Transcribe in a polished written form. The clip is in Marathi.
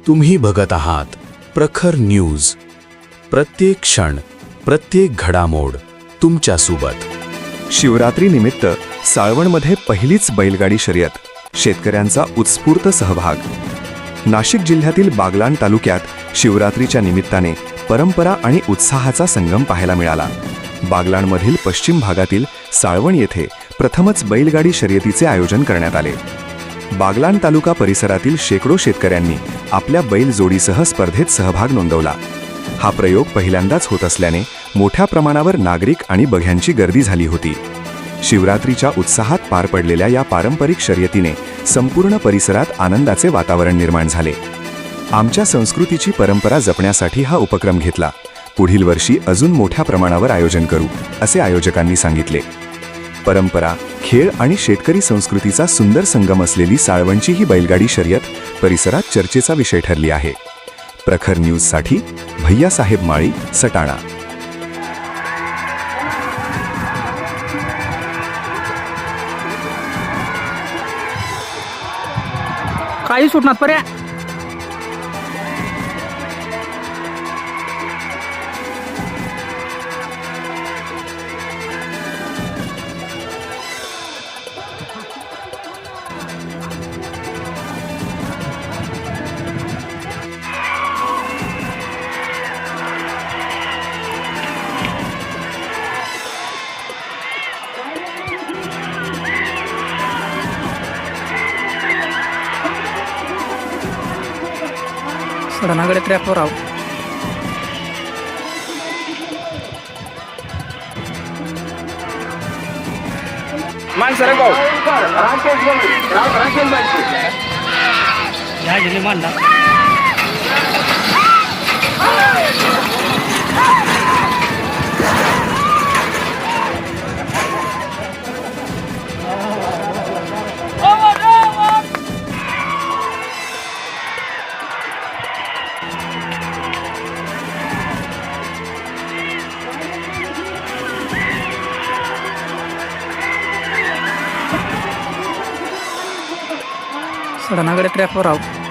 तुम्ही बघत आहात प्रखर न्यूज. प्रत्येक क्षण, प्रत्येक घडामोड तुमच्या सोबत. शिवरात्री निमित्त साळवणमध्ये पहिलीच बैलगाडी शर्यत, शेतकऱ्यांचा उत्स्फूर्त सहभाग. नाशिक जिल्ह्यातील बागलाण तालुक्यात शिवरात्रीच्या निमित्ताने परंपरा आणि उत्साहाचा संगम पाहायला मिळाला. बागलाणमधील पश्चिम भागातील साळवण येथे प्रथमच बैलगाडी शर्यतीचे आयोजन करण्यात आले. बागलाण तालुका परिसरातील शेकडो शेतकऱ्यांनी आपल्या बैल जोडीसह स्पर्धेत सहभाग नोंदवला. हा प्रयोग पहिल्यांदाच होत असल्याने मोठ्या प्रमाणावर नागरिक आणि बघ्यांची गर्दी झाली होती. शिवरात्रीच्या उत्साहात पार पडलेल्या या पारंपरिक शर्यतीने संपूर्ण परिसरात आनंदाचे वातावरण निर्माण झाले. आमच्या संस्कृतीची परंपरा जपण्यासाठी हा उपक्रम घेतला. पुढील वर्षी अजून मोठ्या प्रमाणावर आयोजन करू, असे आयोजकांनी सांगितले. परंपरा, खेळ आणि शेतकरी संस्कृतीचा सुंदर संगम असलेली साळवणची ही बैलगाडी शर्यत परिसरात चर्चेचा विषय ठरली आहे. प्रखर न्यूजसाठी भैयासाहेब माळी, सटाणा. काही सुटणार पर्या. सडनाकडे ट्रॅपवर आहो. सडनाकडे ट्रॅपवर आहो.